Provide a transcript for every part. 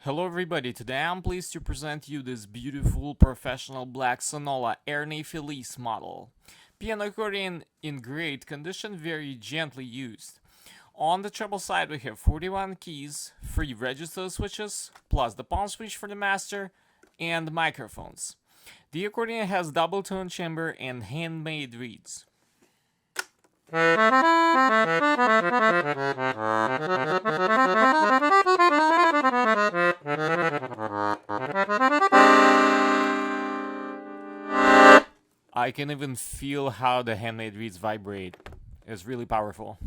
Hello everybody, today I'm pleased to present you this beautiful professional black Sonola Ernie Felice model. Piano accordion in great condition, very gently used. On the treble side we have 41 keys, 3 register switches, plus the palm switch for the master, and microphones. The accordion has double tone chamber and handmade reeds. I can even feel how the handmade reeds vibrate. It's really powerful.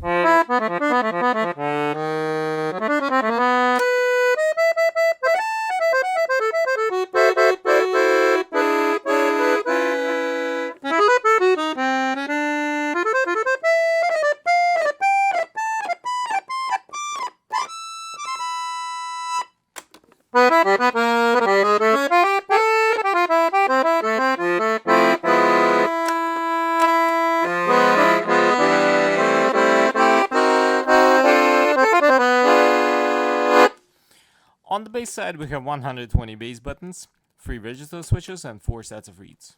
On the bass side we have 120 bass buttons, 3 register switches and 4 sets of reeds.